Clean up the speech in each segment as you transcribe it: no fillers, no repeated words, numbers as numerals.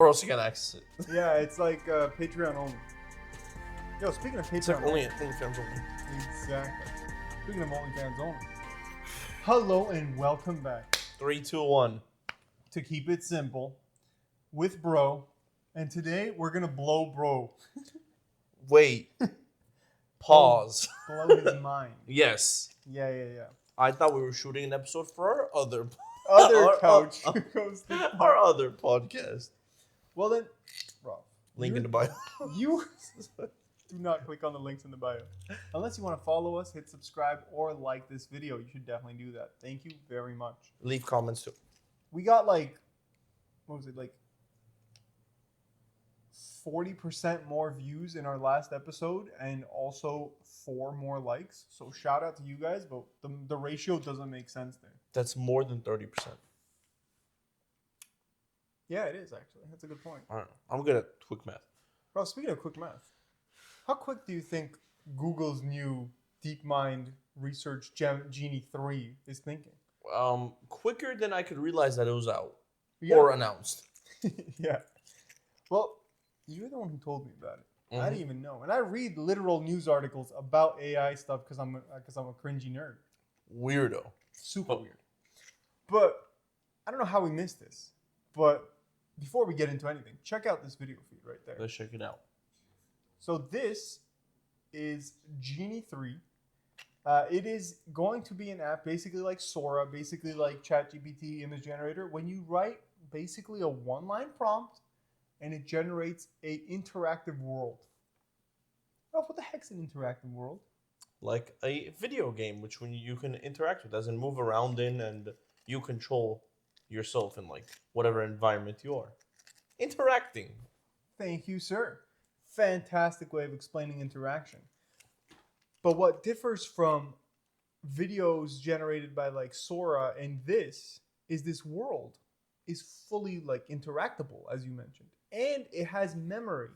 Or else you can access it. Yeah, it's like Patreon only. Yo, speaking of Patreon It's like only. OnlyFans only. Exactly. Speaking of OnlyFans only. Hello and welcome back 3, 2, 1. to Keep It Simple with Bro. And today we're going to blow Bro. Wait. Pause. Blow his mind. Yes. Yeah. I thought we were shooting an episode for our other Couch. our other podcast. Well then, Bro. Link in the bio. You do not click on the links in the bio. Unless you want to follow us, hit subscribe, or like this video. You should definitely do that. Thank you very much. Leave comments too. We got like 40% more views in our last episode and also 4 more likes. So shout out to you guys, but the ratio doesn't make sense there. That's more than 30%. Yeah, it is actually. That's a good point. I don't know. I'm good at quick math. Bro, speaking of quick math, how quick do you think Google's new DeepMind Research Genie 3 is thinking? Quicker than I could realize that it was out Yeah. or announced. Yeah. Well, you're the one who told me about it. I didn't even know. And I read literal news articles about AI stuff because I'm a cringy nerd. Weirdo. Super weird. But I don't know how we missed this. But before we get into anything, check out this video feed right there. Let's check it out. So this is Genie 3. It is going to be an app basically like Sora, basically like ChatGPT image generator. When you write basically a one-line prompt and it generates a interactive world. Ralph, what the heck's an interactive world? Like a video game, which when you can interact with, as in move around in, and you control yourself in like whatever environment you are. Interacting. Thank you, sir. Fantastic way of explaining interaction. But what differs from videos generated by like Sora and this is this world is fully like interactable, as you mentioned. And it has memory.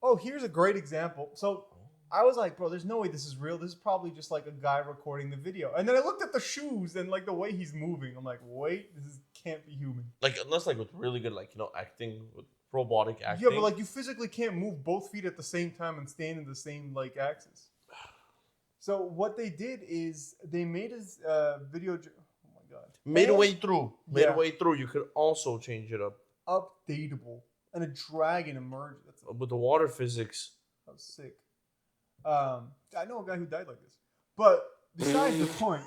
Oh, here's a great example. So I was like, bro, there's no way this is real. This is probably just like a guy recording the video. And then I looked at the shoes and like the way he's moving. I'm like, wait, can't be human. Like unless like with really good acting, with robotic acting. Yeah, but like you physically can't move both feet at the same time and stand in the same like axis. So what they did is they made a video. Oh my god! Midway through, you could also change it up. Updatable, and a dragon emerged. With the water physics. That was sick. I know a guy who died like this. But besides the point,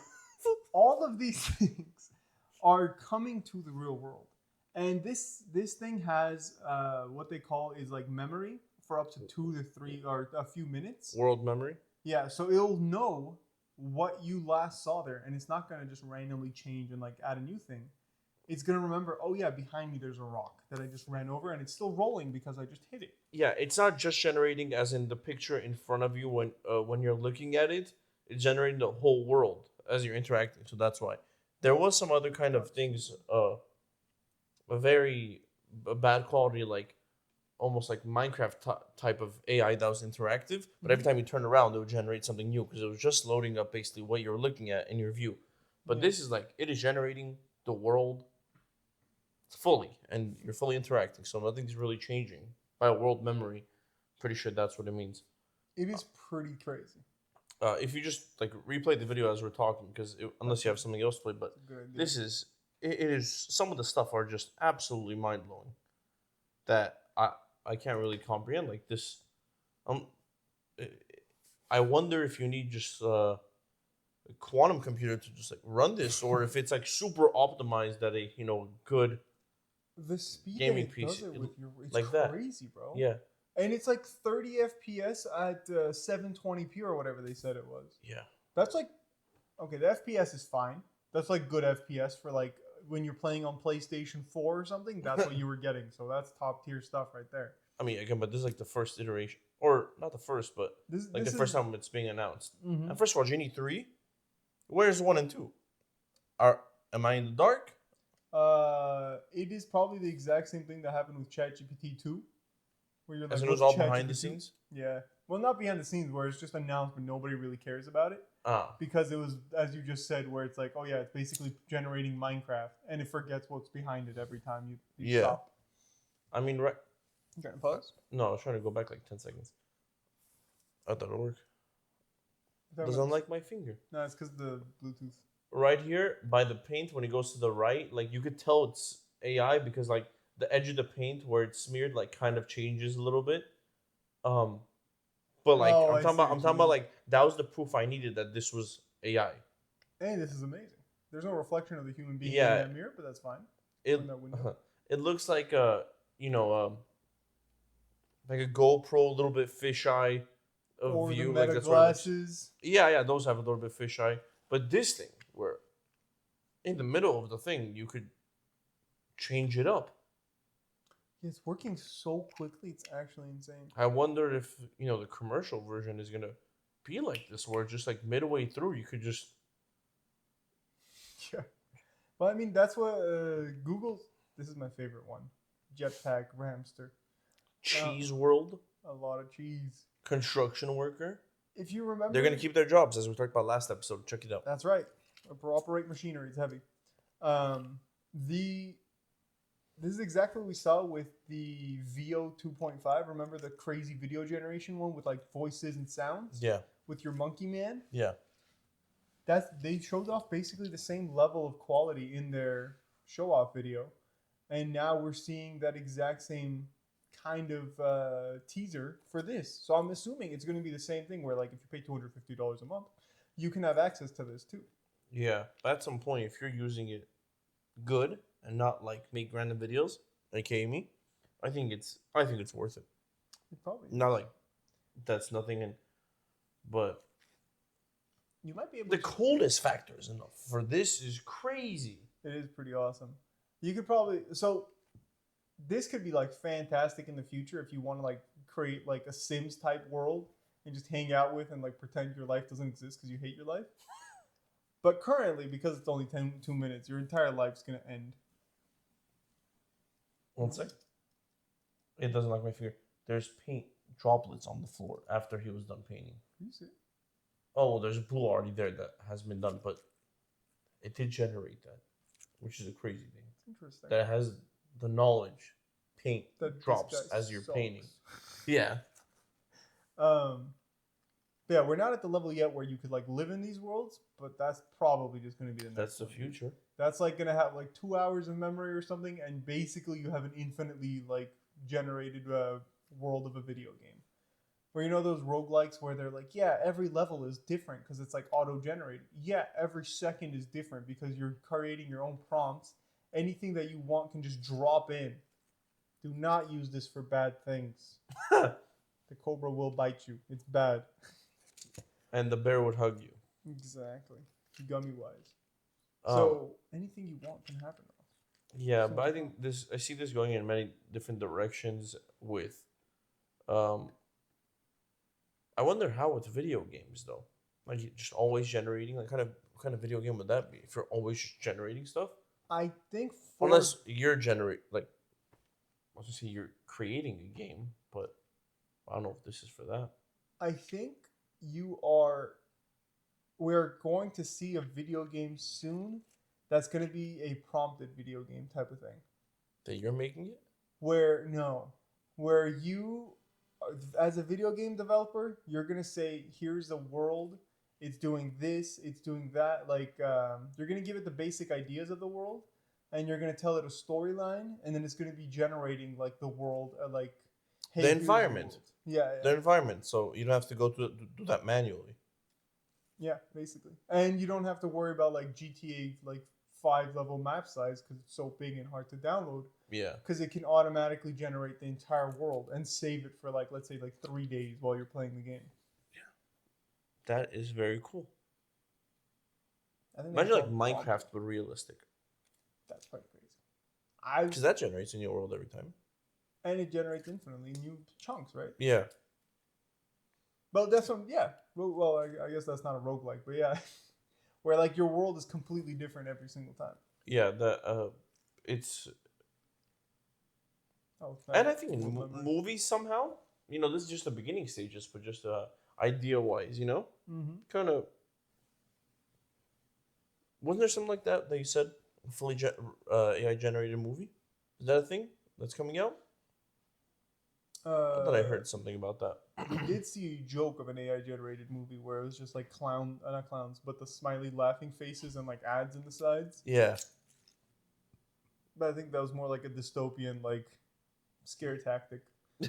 all of these things are coming to the real world, and this thing has what they call is like memory for up to 2 to 3 or a few minutes. World memory. Yeah, so it'll know what you last saw there, and it's not going to just randomly change and like add a new thing. It's going to remember, oh yeah, behind me there's a rock that I just ran over, and it's still rolling because I just hit it. Yeah, it's not just generating as in the picture in front of you when you're looking at it. It's generating the whole world as you're interacting, so that's why. There was some other kind of things, a very bad quality, like almost like Minecraft type of AI that was interactive, but every time you turn around, it would generate something new because it was just loading up basically what you're looking at in your view. But this is like, it is generating the world fully, and you're fully interacting, so nothing's really changing. By a world memory, pretty sure that's what it means. It is pretty crazy. If you just like replay the video as we're talking, because unless you have something else to play, but this is, it is, some of the stuff are just absolutely mind-blowing that I can't really comprehend. Like this, I wonder if you need just a quantum computer to just like run this, or if it's like super optimized that a good the speed gaming that it piece does it with it's like crazy, that. bro. Yeah, and it's like 30 FPS at 720p or whatever they said it was. Yeah, that's like, okay, the FPS is fine. That's like good FPS for like when you're playing on PlayStation 4 or something. That's what you were getting. So that's top tier stuff right there. I mean, again, but this is like the first iteration, or not the first, but this the first time it's being announced. Mm-hmm. And first of all, Genie 3, where's 1 and 2? Am I in the dark? It is probably the exact same thing that happened with ChatGPT 2, where you're like, as it was all behind the scenes. Yeah, well, not behind the scenes, where it's just announced but nobody really cares about it. Because it was, as you just said, where it's like, oh yeah, it's basically generating Minecraft, and it forgets what's behind it every time you stop. I mean, right? You trying to pause? No, I was trying to go back like 10 seconds. I thought it'd work. That Doesn't was- like my finger. No, it's because the Bluetooth. Right here by the paint, when it goes to the right, like you could tell it's AI because like the edge of the paint where it's smeared like kind of changes a little bit. Um, but like Oh, I see I'm what you talking about mean. like that was the proof I needed that this was AI. Hey, this is amazing. There's no reflection of the human being in Yeah, that mirror, but that's fine. it Or in that window. it looks like a you know like a GoPro, a little bit fisheye of Or the view, like meta that's sort of like glasses. yeah, those have a little bit fisheye. But this thing, where in the middle of the thing, you could change it up. It's working so quickly, it's actually insane. I wonder if the commercial version is gonna be like this, where just like midway through, you could just Yeah. Well, I mean, that's what Google's. This is my favorite one. Jetpack Ramster. cheese world A lot of cheese. construction worker. If you remember, They're gonna keep their jobs, as we talked about last episode. Check it out. that's right. Operate machinery. It's heavy. The This is exactly what we saw with the VO 2.5. Remember the crazy video generation one with like voices and sounds Yeah, with your monkey man? yeah. They showed off basically the same level of quality in their show off video, and now we're seeing that exact same kind of teaser for this. So I'm assuming it's going to be the same thing where like if you pay $250 a month, you can have access to this too. Yeah, but at some point, if you're using it good and not like make random videos, aka me, I think it's worth it. It probably Not like that's nothing, but you might be able the to. coolness factors enough for this is crazy. It is pretty awesome. You could probably this could be like fantastic in the future if you want to like create like a Sims type world and just hang out with and like pretend your life doesn't exist because you hate your life. But currently, because it's only 2 minutes, your entire life's gonna end. One sec. It doesn't like my finger. There's paint droplets on the floor after he was done painting. You see? Oh, well, there's blue already there that has been done, but it did generate that, which is a crazy thing. It's interesting. That has the knowledge. Paint That drops this guy as you're sucks. painting. Yeah. Yeah, we're not at the level yet where you could like live in these worlds, but that's probably just going to be the next. That's the one. future. That's like going to have like 2 hours of memory or something, and basically you have an infinitely like generated world of a video game. Where you know those roguelikes where they're like, yeah, every level is different because it's like auto-generated. Yeah, every second is different because you're creating your own prompts. Anything that you want can just drop in. Do not use this for bad things. The cobra will bite you. It's bad. And the bear would hug you. Exactly. Gummy wise. Um, So anything you want can happen though. yeah, so but I think I see this going in many different directions with I wonder how with video games though. Like you just always generating, like what kind of video game would that be? If you're always just generating stuff? I think Unless you're like I was gonna say you're creating a game, but I don't know if this is for that. I think we're going to see a video game soon that's going to be a prompted video game type of thing. That you're making it? Where you, as a video game developer, you're going to say, here's the world, it's doing this, it's doing that. Like, you're going to give it the basic ideas of the world, and you're going to tell it a storyline, and then it's going to be generating, like, the world, like, hey, The here's environment. world. Yeah. The environment, so you don't have to do that manually. Yeah, basically. And you don't have to worry about like GTA like 5 level map size because it's so big and hard to download. Yeah. Because it can automatically generate the entire world and save it for like let's say like 3 days while you're playing the game. That is very cool. I think Imagine like called Minecraft prompt. but realistic. That's quite crazy. Because that generates a new world every time. And it generates infinitely new chunks, right? Yeah. But that's well, I guess that's not a roguelike, but yeah. Where like your world is completely different every single time. Yeah, it's Nice. and I think in movies somehow, this is just the beginning stages, but just idea wise, Mm-hmm. kind of. Wasn't there something like that you said fully AI generated movie? Is that a thing that's coming out? I thought I heard something about that. We did see a joke of an AI generated movie where it was just like not clowns, but the smiley laughing faces and like ads in the sides. Yeah. But I think that was more like a dystopian like scare tactic.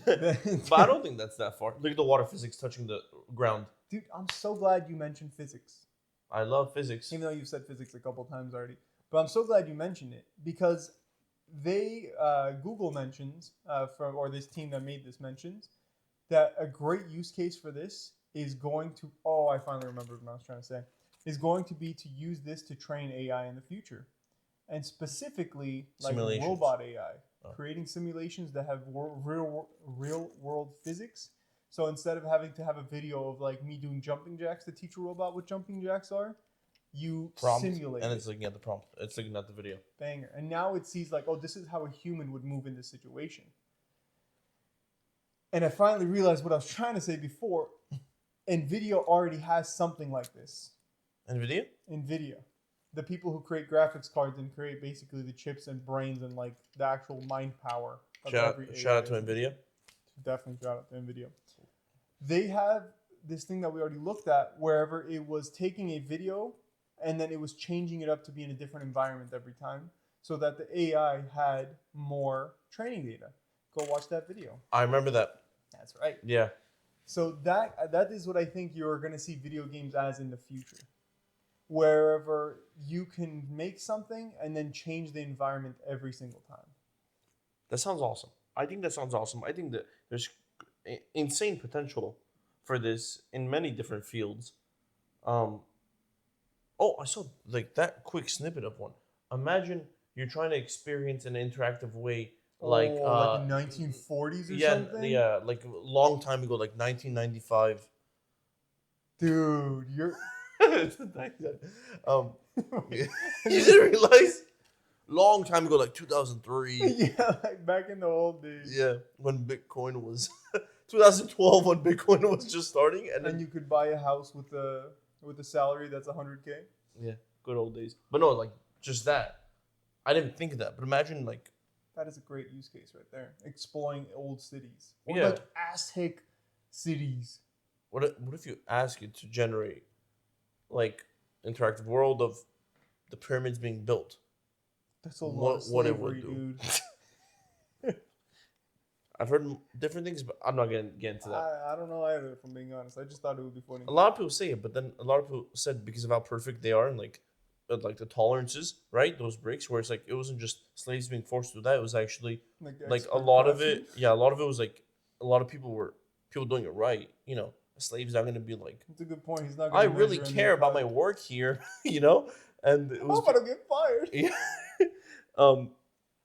But I don't think that's that far. Look at the water physics touching the ground. Dude, I'm so glad you mentioned physics. I love physics. Even though you've said physics a couple times already. But I'm so glad you mentioned it because Google mentions, or this team that made this mentions, that a great use case for this is going to, I finally remembered what I was trying to say, is going to be to use this to train AI in the future. And specifically, like robot AI, creating simulations that have real world physics. So instead of having to have a video of like me doing jumping jacks to teach a robot what jumping jacks are, you simulate and it's looking at the prompt. It's looking at the video. Banger. And now it sees like, this is how a human would move in this situation. And I finally realized what I was trying to say before. NVIDIA already has something like this. NVIDIA? NVIDIA. The people who create graphics cards and create basically the chips and brains and like the actual mind power of shout out to NVIDIA. Definitely shout out to NVIDIA. They have this thing that we already looked at wherever it was taking a video and then it was changing it up to be in a different environment every time so that the AI had more training data. Go watch that video. I remember that. That's right. Yeah. So that is what I think you're going to see video games as in the future. Wherever you can make something and then change the environment every single time. That sounds awesome. I think that sounds awesome. I think that there's insane potential for this in many different fields. I saw like that quick snippet of one. Imagine you're trying to experience an interactive way like the 1940s or something? Yeah, like a long time ago, like 1995. Dude, you're you didn't realize? Long time ago, like 2003. Yeah, like back in the old days. Yeah, when Bitcoin was 2012, when Bitcoin was just starting, and then you could buy a house with a salary that's $100K. Yeah, good old days. But no, like just that. I didn't think of that. But imagine like that is a great use case right there. Exploring old cities. Or yeah. like Aztec cities. What if you ask it to generate like interactive world of the pyramids being built? That's a lot of slavery, dude. I've heard different things, but I'm not gonna get into that. I don't know either, if I'm being honest. I just thought it would be funny. A lot of people say it, but then a lot of people said because of how perfect they are and like the tolerances, right? Those bricks, where it's like it wasn't just slaves being forced to do that. It was actually like a lot of it. Yeah, a lot of it was like a lot of people doing it right. You know, a slave's not gonna be like. That's a good point. He's not. I really care about my work here, you know, and it was. I'm gonna get fired. Yeah.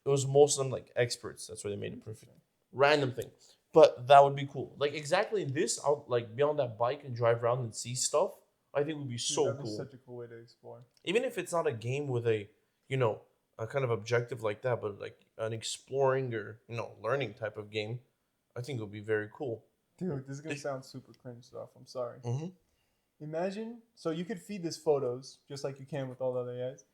It was most of them like experts. That's why they made it perfect. Random thing, but that would be cool. Like exactly this, I'll like be on that bike and drive around and see stuff. I think would be so that'd cool. Be such a cool way to explore. Even if it's not a game with a kind of objective like that, but like an exploring or learning type of game, I think it would be very cool. Dude, this is gonna sound super cringe stuff. I'm sorry. Mm-hmm. Imagine, so you could feed this photos just like you can with all the other AIs.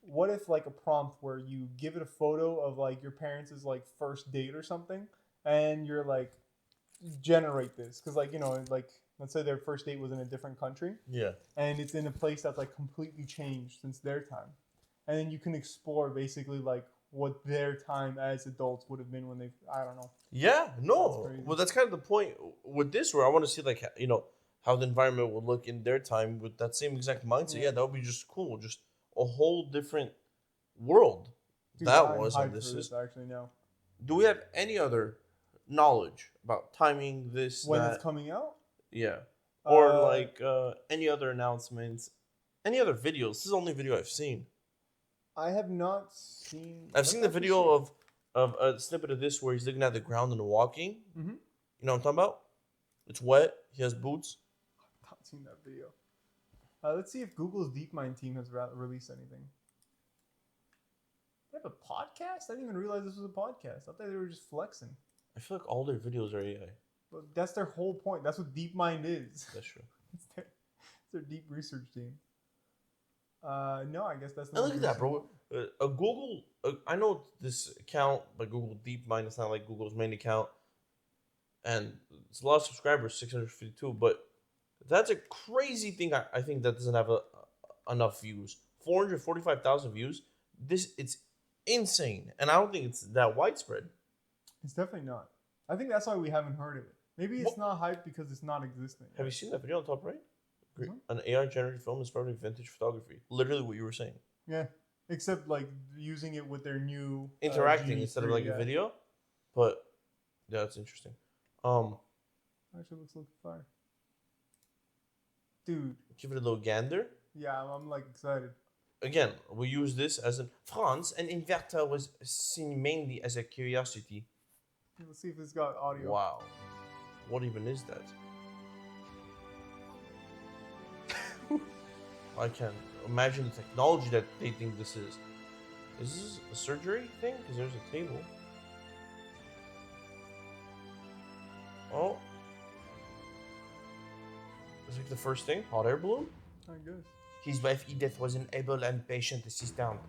What if like a prompt where you give it a photo of like your parents' like first date or something, and you're like, generate this because like like let's say their first date was in a different country, yeah, and it's in a place that's like completely changed since their time, and then you can explore basically like what their time as adults would have been when they I don't know. Yeah, no, that's kind of the point with this where I want to see like how the environment would look in their time with that same exact mindset. Yeah, that would be just cool, just a whole different world. Dude, that I'm was hyped and this for is actually now. Do we have any other knowledge about timing this when it's coming out? Yeah, or like any other announcements, any other videos? This is the only video I've seen. I have not seen. I've seen the video of a snippet of this where he's looking at the ground and walking. Mm-hmm. You know what I'm talking about? It's wet. He has boots. I've not seen that video. Let's see if Google's DeepMind team has released anything. They have a podcast? I didn't even realize this was a podcast. I thought they were just flexing. I feel like all their videos are AI. But that's their whole point. That's what DeepMind is. That's true. It's their deep research team. No, I guess that's not. Look at that, bro. A Google. I know this account, but Google DeepMind is not like Google's main account. and it's a lot of subscribers, 652. But that's a crazy thing. I think that doesn't have enough views. 445,000 views. It's insane, and I don't think it's that widespread. It's definitely not. I think that's why we haven't heard of it. Maybe it's What? not hyped because it's not existent. Have you Yet. seen that video on top right? Mhm. An AI generated film is probably vintage photography. Literally what you were saying. Yeah, except like using it with their new Interacting Genie instead of 3, like a yeah. video. But yeah, that's interesting. Um, Actually, looks like fire, dude. Give it a little gander. Yeah, I'm like excited. Again, we use this as in France. An inverter was seen mainly as a curiosity. Let's see if it's got audio. Wow, what even is that? I can't imagine the technology that they think this is. Is this a surgery thing? Because there's a table. Oh. It's like the first thing. Hot air balloon? I guess. His wife Edith was an able and patient assistant.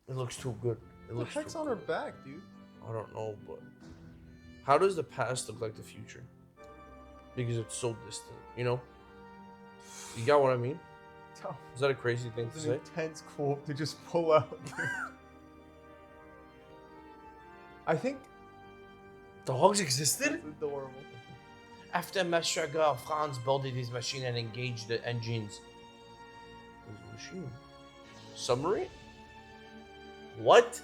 It looks too good. It What the looks heck's too on good. her back, dude? I don't know, but how does the past look like the future? Because it's so distant, you know? You got what I mean? Is that a crazy thing to It's say? an intense quote to just pull out. Dude. I think Dogs existed? that's adorable. After Monsieur Gare, Franz boarded his machine and engaged the engines. His machine? Submarine? What?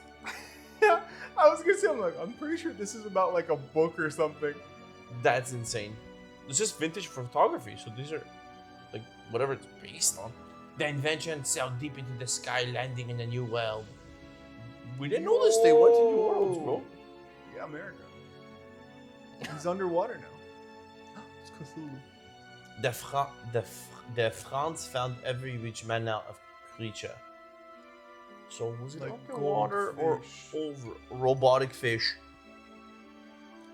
Yeah, I was gonna say, I'm pretty sure this is about like a book or something. That's insane. It's just vintage photography, so these are like whatever it's based on. The invention sailed deep into the sky, landing in a new world. We didn't know this. They went to new worlds, bro. Yeah, America. He's underwater now. It's Cthulhu. The France found every which manner of creature. So was it Like open water or goldfish. over robotic fish?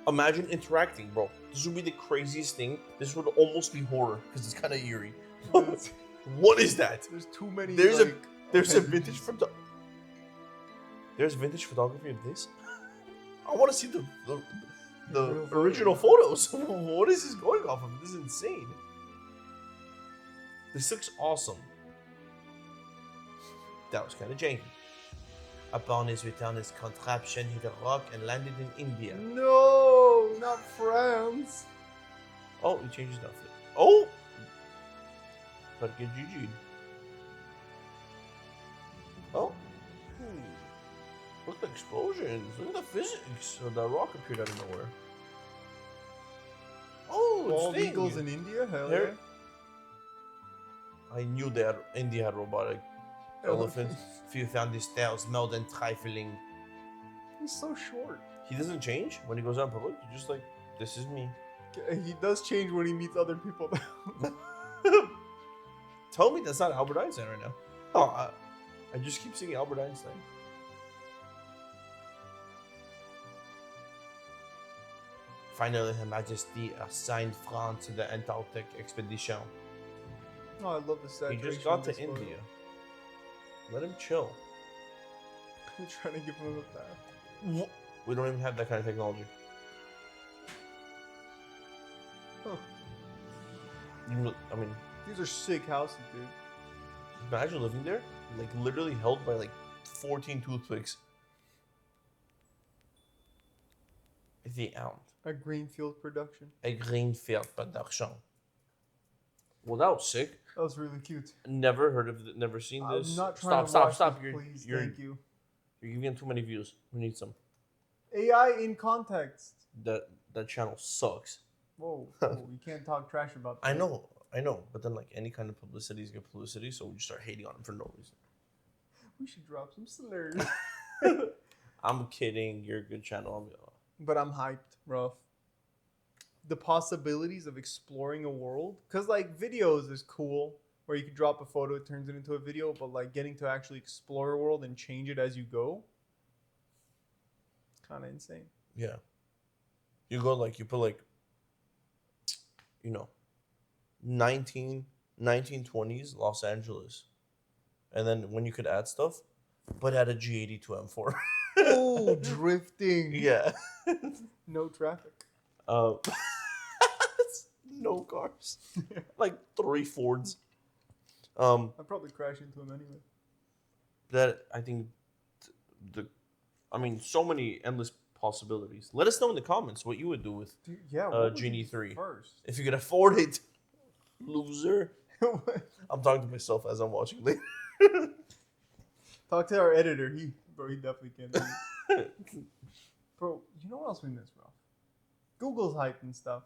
Imagine interacting, bro. This would be the craziest thing. This would almost be horror because it's kind of eerie. There's- What is that? There's too many. There's like, There's a appendages. vintage photo. There's vintage photography of this. I want to see the Real original photos. What is this going off of? This is insane. This looks awesome. That was kind of janky. Upon his return, his contraption hit a rock and landed in India. No, not France. Oh, he changed his outfit. Oh! But get GG'd. Oh. Look at the explosions. Look at the physics. So the rock appeared out of nowhere. Oh, Bald it's eagles thing. in India? Hell There- I knew that India had robotic yeah. elephants. Few found his tails more than trifling. He's so short. He doesn't change when he goes out in public. He's just like, this is me. He does change when he meets other people. Tell me that's not Albert Einstein right now. Oh, I just keep seeing Albert Einstein. Finally, Her Majesty assigned France to the Antarctic expedition. Oh, I love the He saturation. just got of to this photo. India. Let him chill. I'm trying to give him a bath. We don't even have that kind of technology. Huh. I mean, These are sick houses, dude. imagine living there, like literally held by like 14 toothpicks. The end. A greenfield production. A greenfield production. Well, that was sick. That was really cute. Never heard of it. Never seen this. I'm not trying Stop! to Stop! watch Stop! this, please. You're Thank you. giving too many views. We need some. AI in context. That channel sucks. Whoa, whoa, you can't talk trash about that. I know. But then like any kind of publicity is good publicity, so we just start hating on him for no reason. We should drop some slurs. I'm kidding. You're a good channel. But I'm hyped, rough. The possibilities of exploring a world, because like videos is cool, where you can drop a photo, it turns it into a video, but like getting to actually explore a world and change it as you go, kind of insane. Yeah. You go like, you put like, 1920s Los Angeles. And then when you could add stuff, but add a G82 M4. Oh, drifting. Yeah. No traffic. Um, no cars. Like 3 Fords. I'd probably crash into him anyway. That I think the I mean, so many endless possibilities. Let us know in the comments what you would do with Dude, yeah, what would Genie you do 3. first? If you could afford it, loser. I'm talking to myself as I'm watching later. Talk to our editor. He definitely can do it. Bro, you know what else we missed, bro? Google's hype and stuff.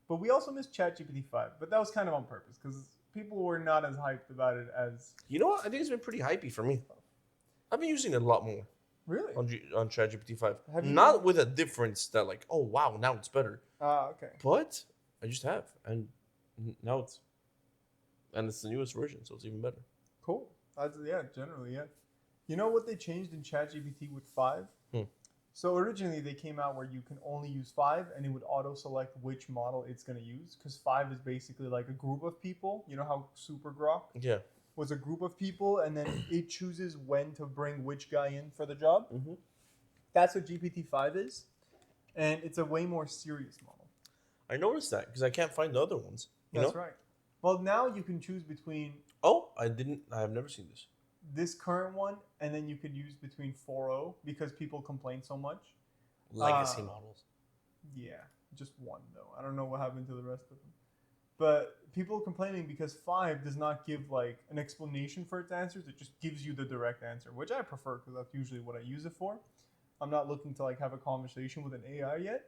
But we also missed ChatGPT 5. But that was kind of on purpose because people were not as hyped about it as. You know what? I think it's been pretty hypey for me. I've been using it a lot more Really? on ChatGPT 5. Have you- Not with a difference that like, oh wow, now it's better. Ah, okay. But I just have, and now it's the newest version, so it's even better. Cool. Yeah, generally, yeah. You know what they changed in ChatGPT with 5? So originally they came out where you can only use 5 and it would auto select which model it's going to use because 5 is basically like a group of people. You know how Super Grok Yeah. was a group of people and then it chooses when to bring which guy in for the job? Mm-hmm. That's what GPT-5 is. And it's a way more serious model. I noticed that because I can't find the other ones. That's right. Well, now you can choose between Oh, I have never seen this. this current one and then you could use between 4.0 because people complain so much. Legacy models. Yeah, just one though. I don't know what happened to the rest of them. But people complaining because 5 does not give like an explanation for its answers. It just gives you the direct answer, which I prefer because that's usually what I use it for. I'm not looking to like have a conversation with an AI yet.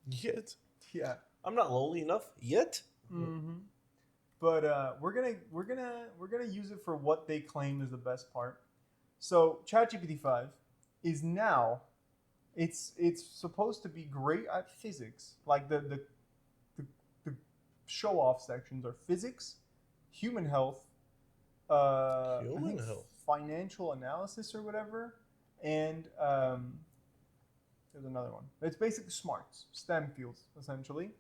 Yet. Yeah. I'm not lonely enough yet. Mm-hmm. But we're gonna use it for what they claim is the best part. So ChatGPT 5 is now it's supposed to be great at physics. Like the show off sections are physics, human health, I think financial analysis or whatever, and there's another one. It's basically smarts, STEM fields essentially.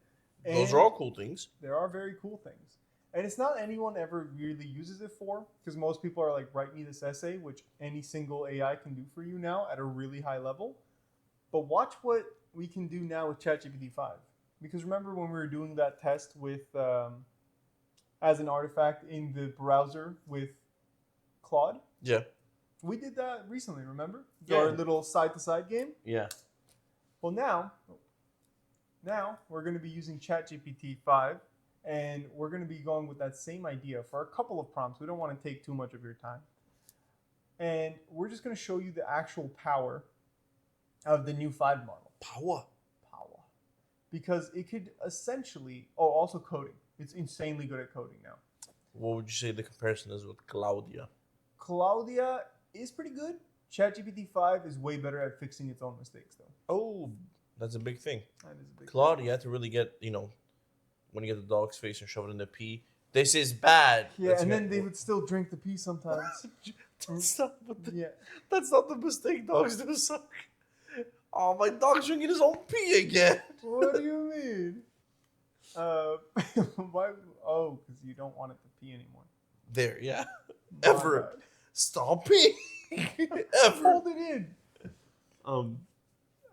And those are all cool things. there are very cool things. And it's not anyone ever really uses it for, because most people are like, write me this essay, which any single AI can do for you now at a really high level. But watch what we can do now with ChatGPT 5. Because remember when we were doing that test with, as an artifact in the browser with Claude? Yeah. We did that recently, remember? Yeah. Our little side-to-side game? Yeah. Well, now we're going to be using ChatGPT 5, and we're going to be going with that same idea for a couple of prompts. We don't want to take too much of your time. And we're just going to show you the actual power of the new 5 model. Power. Because it could essentially... Oh, also coding. It's insanely good at coding now. What would you say the comparison is with Claudia? Claudia is pretty good. ChatGPT 5 is way better at fixing its own mistakes, though. Oh, that's a big thing. That is a big Claudia, you have to really get, when you get the dog's face and shove it in the pee, this is bad. Yeah, and then they would still drink the pee sometimes. That's not the mistake dogs do, suck. Oh, my dog's drinking his own pee again. What do you mean? Why? Oh, because you don't want it to pee anymore. There, yeah. My Ever. bad. Stop peeing. Ever. Hold it in.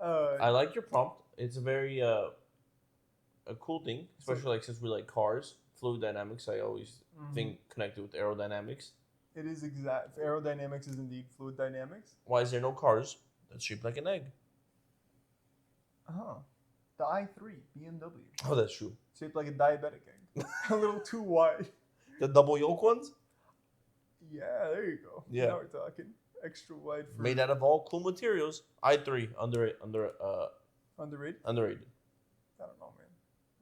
I like your prompt. It's a very a cool thing, especially like since we like cars, fluid dynamics. I always think connected with aerodynamics. It is exact. Aerodynamics is indeed fluid dynamics. Why is there no cars that's shaped like an egg? Oh, the i3 BMW. Oh, that's true. Shaped like a diabetic egg. A little too wide. The double yolk ones? Yeah, there you go. Yeah. Now we're talking. Extra wide. For Made out of all cool materials. i3 underrated. underrated. I don't know, man.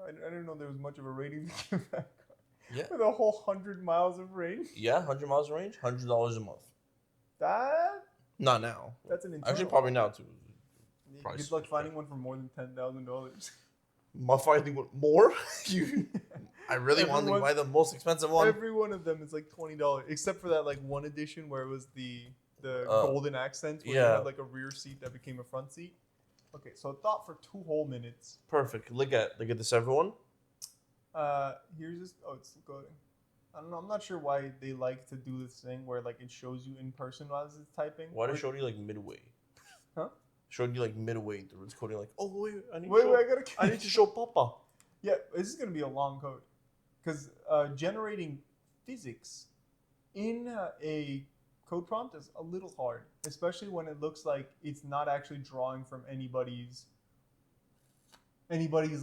I didn't know there was much of a rating to give that car. Yeah. With a whole 100 miles of range. Yeah, 100 miles of range, $100 a month. Not now. That's an internal. Actually, probably now too. Good luck finding one for more than $10,000. My finding one more? I really wanted to buy the most expensive one. Every one of them is like $20, except for that like one edition where it was the golden accents where you had like a rear seat that became a front seat. Okay, so thought for 2 whole minutes. Perfect. Look at this, everyone. Here's this. Oh, it's still coding. I don't know. I'm not sure why they like to do this thing where like it shows you in person while it's typing. Why does it show you like midway? Huh? Showed you like midway through its coding, like, oh wait, Wait, I gotta. I need to show Papa. Yeah, this is gonna be a long code, because generating physics in a code prompt is a little hard, especially when it looks like it's not actually drawing from anybody's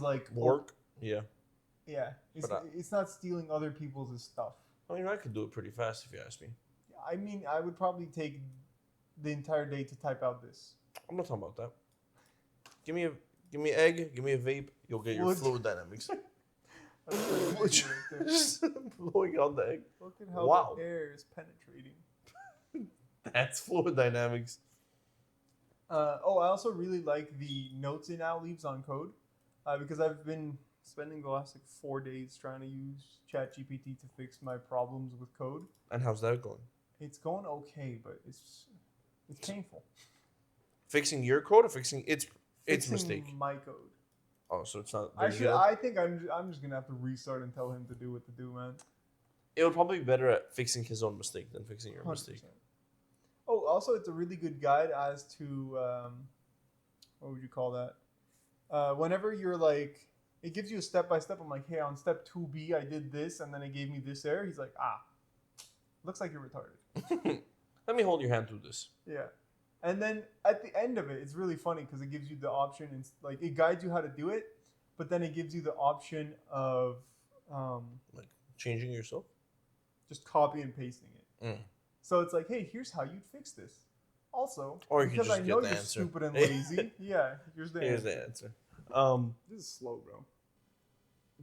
like Work. Yeah, yeah, but it's not stealing other people's stuff. I mean, I could do it pretty fast if you ask me. I mean, I would probably take the entire day to type out this. I'm not talking about that. Give me egg, give me a vape, you'll get your Would- fluid dynamics. That's pretty Which- easy right there. Just blowing on the egg. Look at how Wow. the air is penetrating. That's fluid dynamics. I also really like the notes it now leaves on code, because I've been spending the last like 4 days trying to use ChatGPT to fix my problems with code. And how's that going? It's going okay, but it's painful. Fixing your code or fixing its Fixing mistake? my code. Oh, so it's not. I think I'm just gonna have to restart and tell him to do what to do, man. It would probably be better at fixing his own mistake than fixing your 100%. mistake. Oh, also, it's a really good guide as to what would you call that? Whenever you're like, it gives you a step by step. I'm like, hey, on step 2B, I did this, and then it gave me this error. He's like, looks like you're retarded. Let me hold your hand through this. Yeah. And then at the end of it, it's really funny because it gives you the option, and like it guides you how to do it, but then it gives you the option of Like changing yourself. just copy and pasting it. Mm. So it's like, hey, here's how you'd fix this. Also, Or you could because just I get know the you're answer. stupid and lazy, yeah, here's the Here's answer. the answer. This is slow, bro.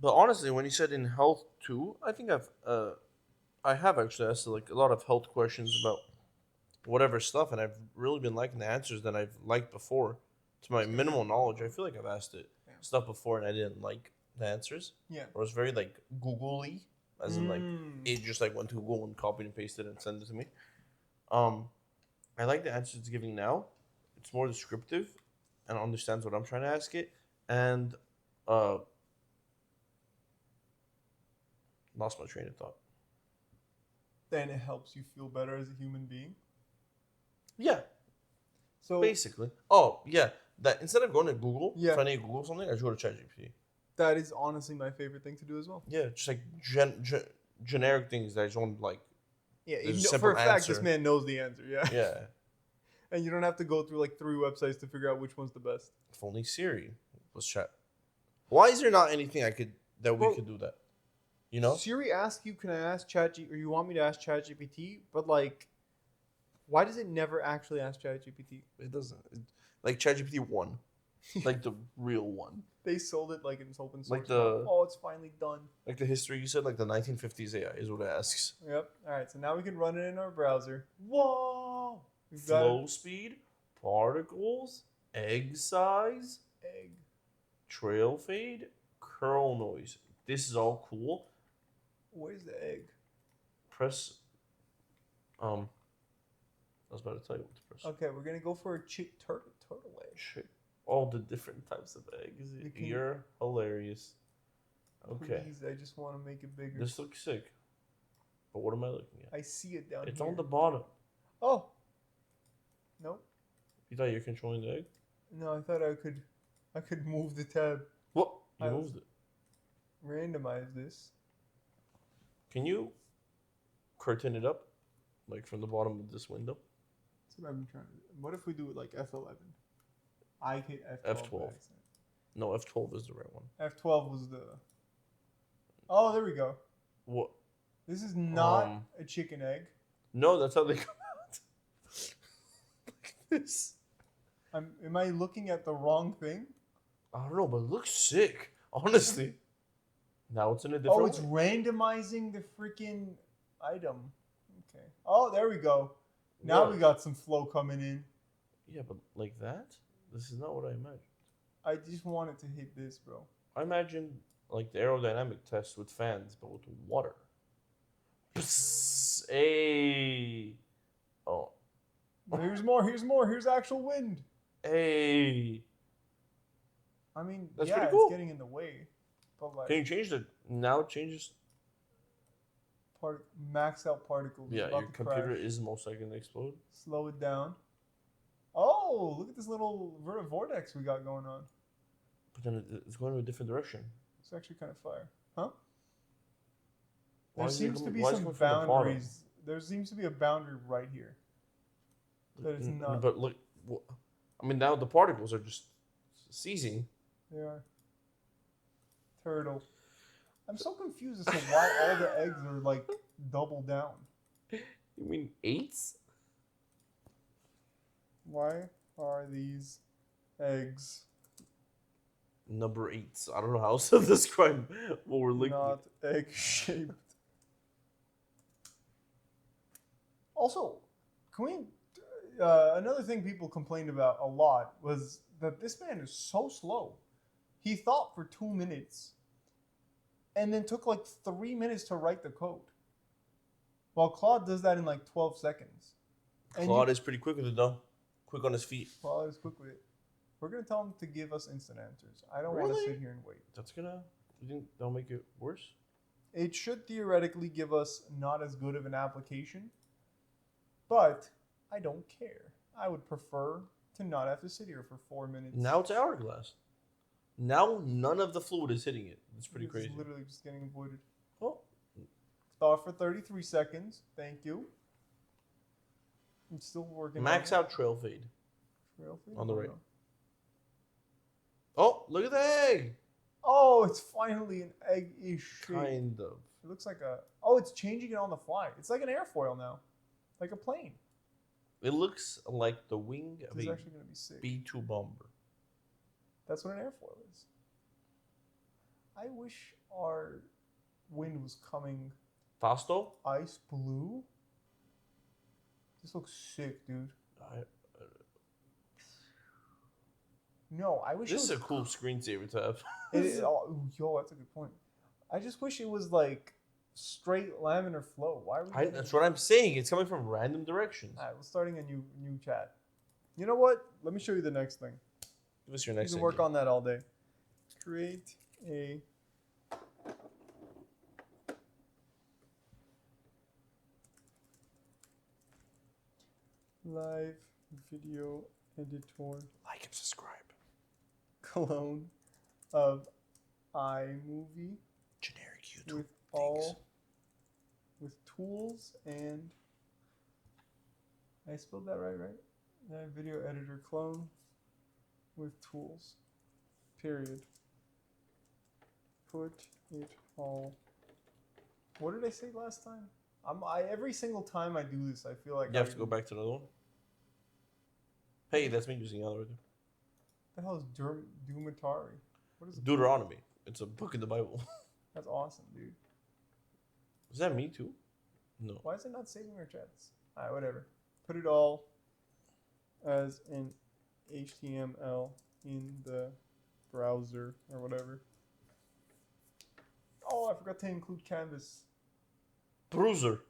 But honestly, when you said in health too, I think I have actually asked like a lot of health questions about whatever stuff, and I've really been liking the answers that I've liked before. To my minimal knowledge, I feel like I've asked it Yeah. stuff before and I didn't like the answers. Yeah. Or it's very like Googly, as in like Mm. it just like went to Google and copied and pasted and sent it to me. I like the answers it's giving now. It's more descriptive and understands what I'm trying to ask it. And lost my train of thought. Then it helps you feel better as a human being. Yeah, So basically. Oh yeah, that instead of going to Google, Yeah. if I need to Google something, I just go to ChatGPT. that is honestly my favorite thing to do as well. Yeah, just like generic things that I just want like. Yeah, There's a for simple a fact, this answer. man knows the answer. Yeah. Yeah, And you don't have to go through like 3 websites to figure out which one's the best. if only Siri was chat. Why is there not anything we Well, could do that? You know? Siri asks you, "Can I ask ChatGPT?" or you want me to ask ChatGPT? But like, why does it never actually ask ChatGPT? It doesn't. Like ChatGPT 1. Like the real one. They sold it like it's open source. Like the- oh, it's finally done. Like the history you said, like the 1950s AI is what it asks. Yep. All right. So now we can run it in our browser. Whoa! We've got Flow speed, particles, egg size, egg. trail fade, curl noise. This is all cool. Where's the egg? Press. I was about to tell you what to press. Okay, we're gonna go for a turtle egg. Shit. All the different types of eggs. You can- You're hilarious. Okay. Please, I just want to make it bigger. This looks sick. But what am I looking at? I see it down It's here. on the bottom. Oh. Nope. You thought you're controlling the egg? No, I thought I could move the tab. What? You I was- moved it. Randomize this. Can you curtain it up? Like from the bottom of this window? That's what I've been trying to do. What if we do it like F11? I hit F12. F12. by accident. No, F12 is the right one. F12 was the. Oh, there we go. What? This is not Um, a chicken egg. No, that's how they come out. Like this. Am I looking at the wrong thing? I don't know, but it looks sick. Honestly. Now it's in a Oh, different it's way. randomizing the freaking item. Okay. Oh, there we go. Now Yeah. we got some flow coming in. Yeah, but like that? This is not what I imagined. I just wanted to hit this, bro. I imagined like the aerodynamic test with fans, but with water. Psst, hey. Oh. Here's more. Here's more. Here's actual wind. Hey. I mean, That's yeah, pretty cool. it's getting in the way. But like, Can you change the now it changes? max out particles. Yeah, About your to computer crash. is most likely gonna explode. Slow it down. Oh, Oh, look at this little vortex we got going on. But then it's going in a different direction. It's actually kind of fire. Huh? Why There is it seems to be why is it some coming from the bottom? boundaries. There seems to be a boundary right here. That is not. But look, I mean, now the particles are just seizing. They are. Turtle. I'm so confused as to why all the eggs are like double down. You mean 8s? Why are these eggs Number 8s. I don't know how else to describe what we're looking not egg shaped? Also, can we? Another thing people complained about a lot was that this man is so slow. He thought for 2 minutes and then took like 3 minutes to write the code. While Claude does that in like 12 seconds. at. Claude is pretty quick with it, though. Quick on his feet. Claude is quick with it. We're going to tell him to give us instant answers. I don't want to Really? sit here and wait. That's gonna. You think that'll make it worse? It should theoretically give us not as good of an application, but I don't care. I would prefer to not have to sit here for 4 minutes. Now it's hourglass. Now none of the fluid is hitting it. It's pretty crazy. It's literally just getting avoided. Oh, Thought for 33 seconds. Thank you. I'm still working. max on out trail fade. Trail fade? on the Oh, right. no. Oh, look at the egg. Oh, it's finally an egg-ish shape. Kind of. It looks like a. Oh, it's changing it on the fly. It's like an airfoil now, like a plane. It looks like the wing of This is a actually going to be sick. B-2 bomber. That's what an airfoil is. I wish our wind was coming Fasto? ice blue. This looks sick, dude. No, I wish This it is was a cool screensaver to have. yo, that's a good point. I just wish it was like straight laminar flow. Why are we? That's what I'm saying. It's coming from random directions. All right, we're starting a new chat. You know what? Let me show you the next thing. Give us your You next can thing. work on that all day. Create a live video editor Like and subscribe. clone of iMovie Generic YouTube. with all with tools and I spelled that right? Video editor clone with tools. Period. Put it all. What did I say last time? Every single time I do this, I feel like You have to go back to another one. Hey, that's me using the other one. The hell is Dumatari? What is it? Deuteronomy. It's a book in the Bible. That's awesome, dude. Is that me too? No. Why is it not saving our chats? Alright, whatever. Put it all as an HTML in the browser or whatever. Oh, I forgot to include canvas. Bruiser.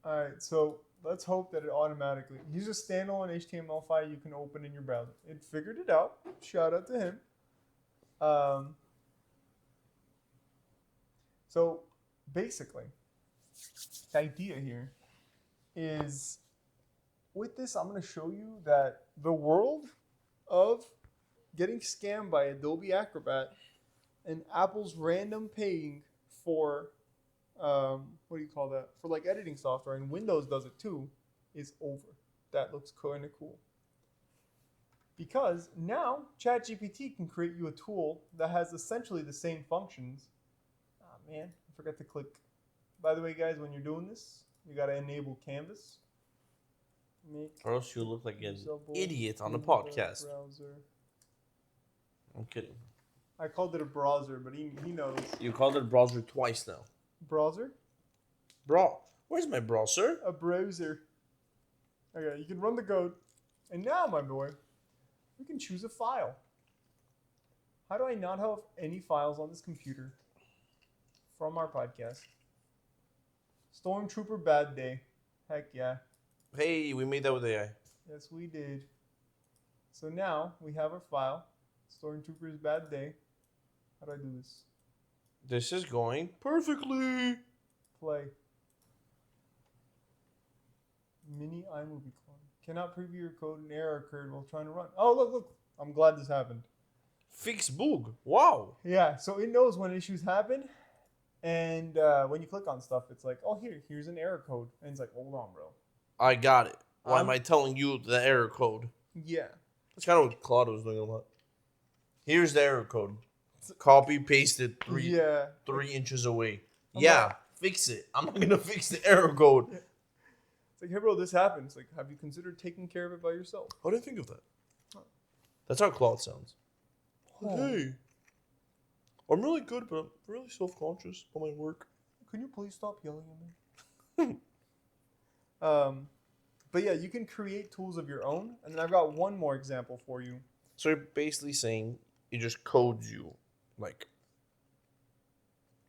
Alright, so let's hope that it automatically use a standalone HTML file you can open in your browser. It figured it out. Shout out to him. So basically, the idea here is with this, I'm going to show you that the world of getting scammed by Adobe Acrobat and Apple's random paying for what do you call that? For like editing software, and Windows does it too, is over. That looks kind of cool. Because now ChatGPT can create you a tool that has essentially the same functions. Oh man, I forgot to click. By the way, guys, when you're doing this, you gotta enable Canvas. Make Or else you look like an usable idiot on a in the podcast. browser. I'm kidding. I called it a browser, but he knows. You called it browser twice now. Browser? Bro, where's my browser? A browser. Okay, you can run the code. And now, my boy, we can choose a file. How do I not have any files on this computer from our podcast? Stormtrooper Bad Day. Heck yeah. Hey, we made that with AI. Yes, we did. So now we have our file. Stormtrooper's Bad Day. How do I do this? This is going perfectly. Play. Mini iMovie clone. Cannot preview your code. An error occurred while trying to run. Oh, look. I'm glad this happened. Fix bug. Wow. Yeah, so it knows when issues happen. And when you click on stuff, it's like, oh, here's an error code. And it's like, hold on, bro. I got it. Why am I telling you the error code? Yeah. That's kind of what Claude was doing a lot. Here's the error code. Copy, paste it 3 inches away. Fix it. I'm not gonna fix the error code. It's like, hey, bro, this happens. Like, have you considered taking care of it by yourself? How did I think of that? That's how Claude sounds. Oh. Hey, I'm really good, but I'm really self-conscious about my work. Can you please stop yelling at me? But yeah, you can create tools of your own. And then I've got one more example for you. So you're basically saying it just codes you, like,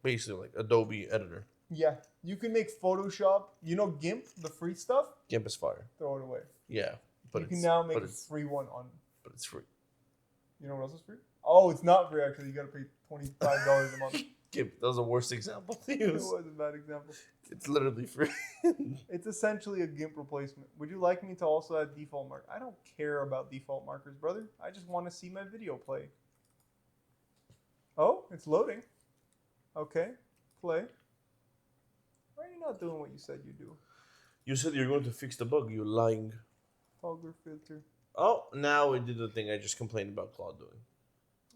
basically like Adobe Editor. Yeah, you can make Photoshop. You know GIMP, the free stuff? GIMP is fire. Throw it away. Yeah, but you can now make a free one on. But it's free. You know what else is free? Oh, it's not free actually. You got to pay $25 a month. GIMP. That was the worst example to It use. was a bad example. It's literally free. It's essentially a GIMP replacement. Would you like me to also add default mark? I don't care about default markers, brother. I just want to see my video play. Oh, it's loading. Okay, play. Why are you not doing what you said you do? You said you're going to fix the bug. You're lying. Toggle filter. Oh, now it did the thing I just complained about Claude doing.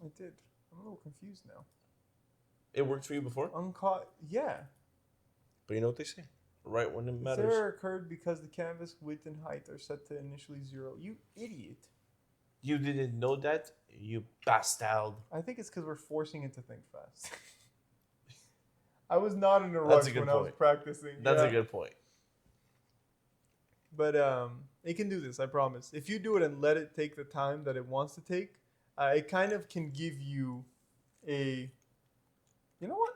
I did. I'm a little confused now. It worked for you before? Uncaught. Yeah. But you know what they say. Right when it This matters. error occurred because the canvas width and height are set to initially 0. You idiot. You didn't know that? You bastard. I think it's because we're forcing it to think fast. I was not in a That's rush a good when I was point. practicing. That's yeah. a good point. But it can do this, I promise. If you do it and let it take the time that it wants to take, it kind of can give you a... You know what?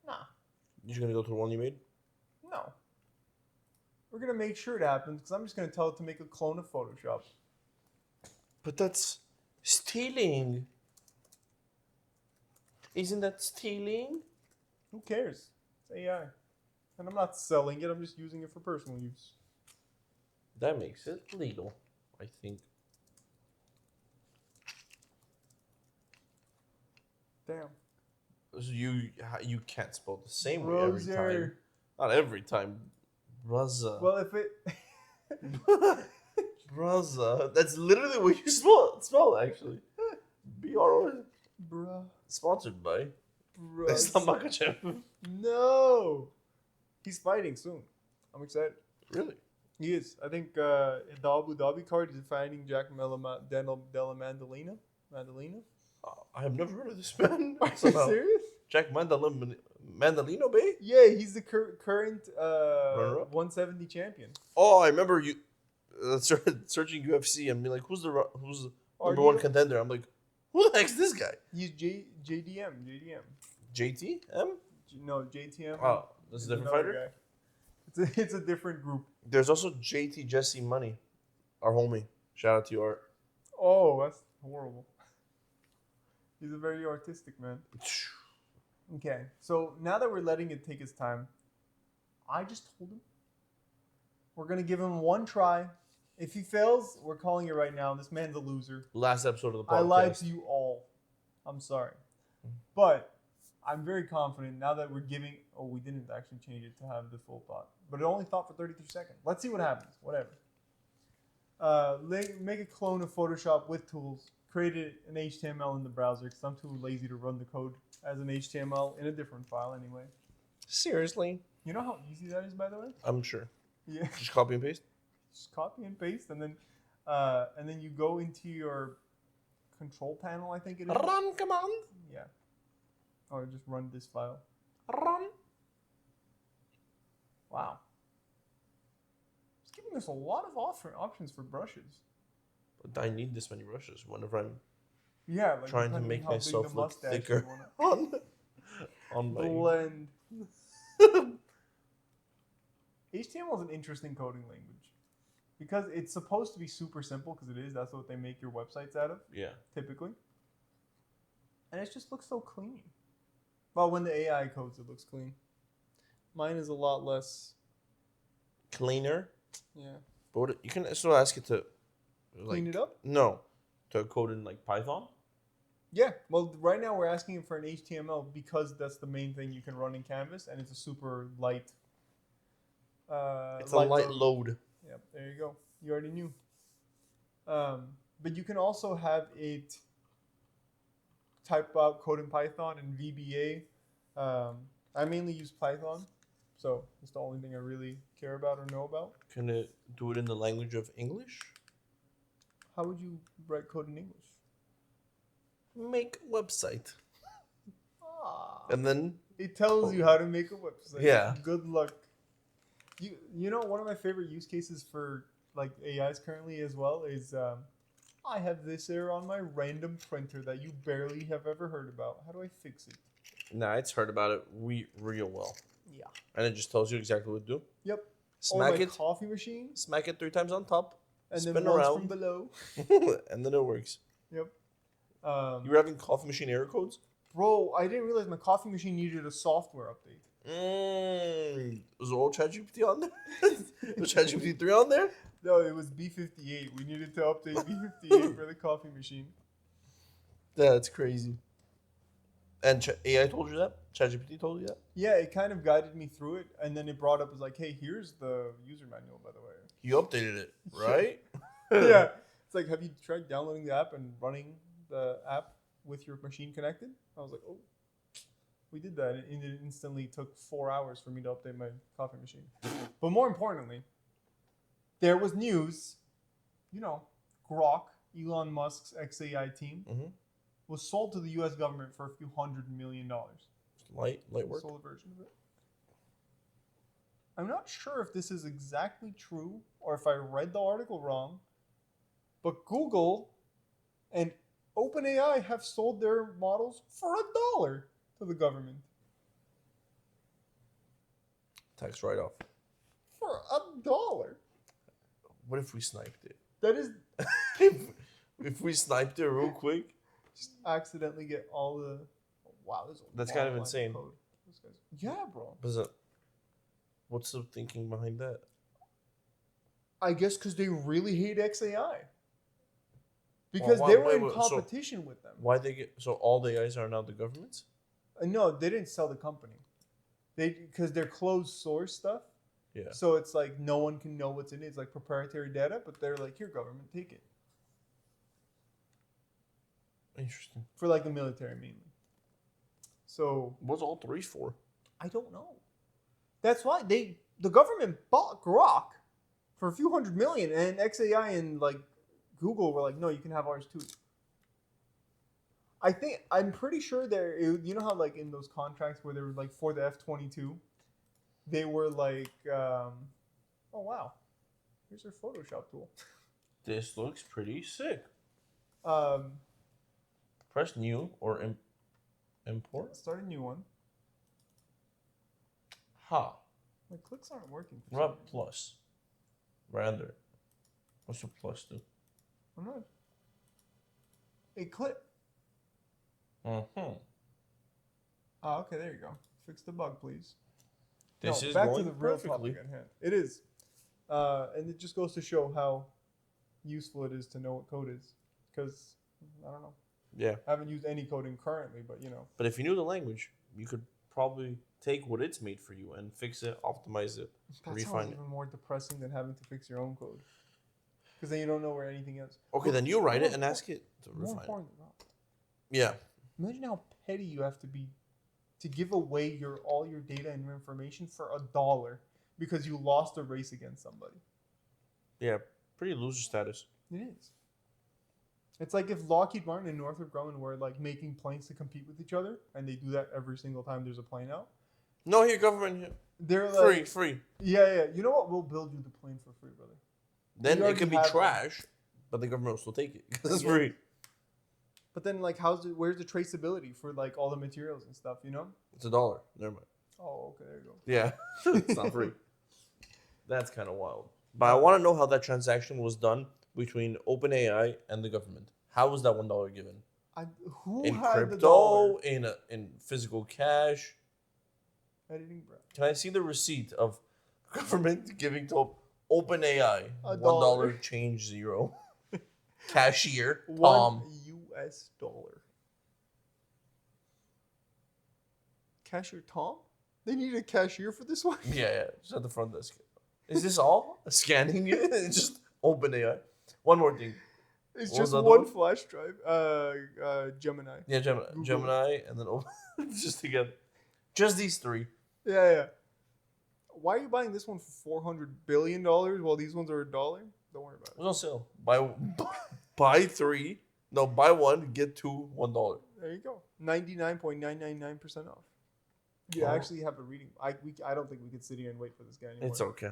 Nah. You're just going to go to the one you made? No. We're going to make sure it happens because I'm just going to tell it to make a clone of Photoshop. But that's stealing. Isn't that stealing? Who cares? It's AI. And I'm not selling it, I'm just using it for personal use. That makes it legal, I think. Damn. So you can't spell the same way every time. Roser. Not every time. Bruzza. Well, if it... Bruzza. That's literally what you spell actually. B-R-O. Bruh. Sponsored by Bruh. Islam Makachev. No! He's fighting soon. I'm excited. Really? He is. I think the Abu Dhabi card is fighting Jack Della Mandolina. I have never heard of this man. Are you Somehow. serious? Jack Mandolino Bay? Yeah, he's the current Runner-up? 170 champion. Oh, I remember you started searching UFC and be like, who's the number one contender? I'm like, who the heck's this guy? He's JDM. JT? No, JTM. Oh, this is a different fighter? Guy. It's a different group. There's also JT Jesse Money, our homie. Shout out to you, Art. Oh, that's horrible. He's a very artistic man. Okay, so now that we're letting it take its time, I just told him we're going to give him one try. If he fails, we're calling it right now. This man's a loser. Last episode of the podcast. I lied to you all. I'm sorry. But I'm very confident now that we're giving... Oh, we didn't actually change it to have the full thought. But it only thought for 33 seconds. Let's see what happens. Whatever. Make a clone of Photoshop with tools. Create an HTML in the browser because I'm too lazy to run the code as an HTML in a different file anyway. Seriously? You know how easy that is, by the way? I'm sure. Yeah. Just copy and paste? Just copy and paste, and then you go into your control panel, I think it is. Run command. Yeah. Or just run this file. Run. Wow. It's giving us a lot of options for brushes. But I need this many brushes whenever I'm Yeah, like trying to depending make how big myself the look mustache thicker you wanna on my... blend. HTML is an interesting coding language because it's supposed to be super simple because it is. That's what they make your websites out of. Yeah. Typically. And it just looks so clean. Well, when the AI codes, it looks clean. Mine is a lot less. Cleaner? Yeah. But you can still ask it to Clean it up? No, to code in like Python. Yeah. Well, right now we're asking it for an HTML because that's the main thing you can run in Canvas, and it's a super light. It's a light load. Yep. There you go. You already knew. But you can also have it type out code in Python and VBA. I mainly use Python, so it's the only thing I really care about or know about. Can it do it in the language of English? How would you write code in English? Make website. Ah. And then It tells you how to make a website. Yeah. Good luck. You know, one of my favorite use cases for like AIs currently as well is I have this error on my random printer that you barely have ever heard about. How do I fix it? nah, it's heard about it real well. Yeah. And it just tells you exactly what to do. Yep. Smack my it. coffee machine. Smack it 3 times on top. And spin then once around. from below. And then it works. Yep. You were having coffee machine error codes? Bro, I didn't realize my coffee machine needed a software update. Was old ChatGPT on there? Was ChatGPT 3 on there? No, it was B58. We needed to update B58 for the coffee machine. That's crazy. And AI told you that? ChatGPT told you that? Yeah, it kind of guided me through it, and then it brought up as like, hey, here's the user manual, by the way. You updated it, right? Yeah. It's like, have you tried downloading the app and running the app with your machine connected? I was like, oh, we did that. And it instantly took 4 hours for me to update my coffee machine. But more importantly, there was news, you know, Grok, Elon Musk's XAI team, was sold to the U.S. government for a few $100 million. Light work. Sold a version of it. I'm not sure if this is exactly true or if I read the article wrong, but Google and OpenAI have sold their models for $1 to the government. Tax write-off. For $1. What if we sniped it? That is if we sniped it real quick? just accidentally get all the. Wow, That's kind of insane. Code. Yeah, bro. What's the thinking behind that? I guess because they really hate XAI. Because they were in competition with them. Why they get so all the AIs are now the government's? No, they didn't sell the company. Because they're closed source stuff. Yeah. So it's like no one can know what's in it. It's like proprietary data, but they're like, here, government, take it. Interesting. For like the military mainly. So what's all 3 for? I don't know. That's why the government bought Grok for a few $100 million, and XAI and like Google were like, no, you can have ours too. I'm pretty sure you know how like in those contracts where they were like for the F-22, they were like, oh wow, here's their Photoshop tool. This looks pretty sick. Press new or import. Start a new one. Ha. My clicks aren't working. What about plus? Render. What's the plus do? I'm not. A clip. Mm-hmm. Oh, okay, there you go. Fix the bug, please. This is back going to the real perfectly. topic at hand. It is. And it just goes to show how useful it is to know what code is. Because, I don't know. Yeah. I haven't used any coding currently, but you know. But if you knew the language, you could probably take what it's made for you and fix it, optimize it, That refine sounds it. even more depressing than having to fix your own code. Because then you don't know where anything else. Okay, then you write it and ask it to More refine it. important than that. Yeah. Imagine how petty you have to be to give away all your data and your information for $1 because you lost a race against somebody. Yeah, pretty loser status. It is. It's like if Lockheed Martin and Northrop Grumman were like making planes to compete with each other, and they do that every single time there's a plane out. No, here, government, here. They're like, Free. Yeah. You know what? We'll build you the plane for free, brother. Then You it could be already have trash, but the government will still take it because it's free. But then, like, where's the traceability for like all the materials and stuff? You know? It's $1. Never mind. Oh, okay, there you go. Yeah, it's not free. That's kind of wild. But I want to know how that transaction was done between OpenAI and the government. How was that $1 given? Who In had crypto, the in physical cash. editing, bro? Can I see the receipt of government giving to OpenAI, $1. $1 change 0. Cashier, $1 Tom. US. Cashier Tom? They need a cashier for this one? Yeah, just at the front desk. Is this all? Scanning it? It's just OpenAI. One more thing. It's What was just the other one one? flash drive. Gemini. Yeah, Google. Gemini, and then just together. Just these three. Yeah. Why are you buying this one for $400 billion while these ones are $1? Don't worry about It was on sale. Buy three. No, buy one, get two, $1. it. There you go. 99.999% off. You Oh. actually have a reading. I don't think we could sit here and wait for this guy anymore. It's okay.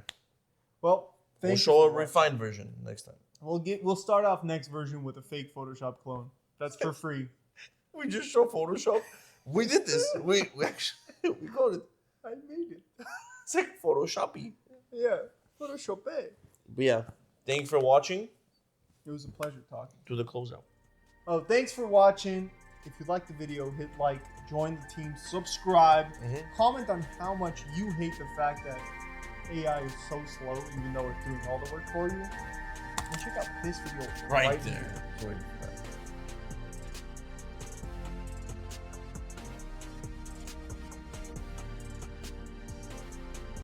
Well, We'll thank show you a for refined version next time. watching. We'll start off next version with a fake Photoshop clone. That's for free. We just show Photoshop. We did this. We actually we got it. I made it. It's like Photoshoppy. Yeah, Photoshop. But yeah, thank you for watching. It was a pleasure talking. To the closeout. Oh, thanks for watching. If you liked the video, hit like, join the team, subscribe, comment on how much you hate the fact that AI is so slow, even though it's doing all the work for you. And check out this video Right there. Right.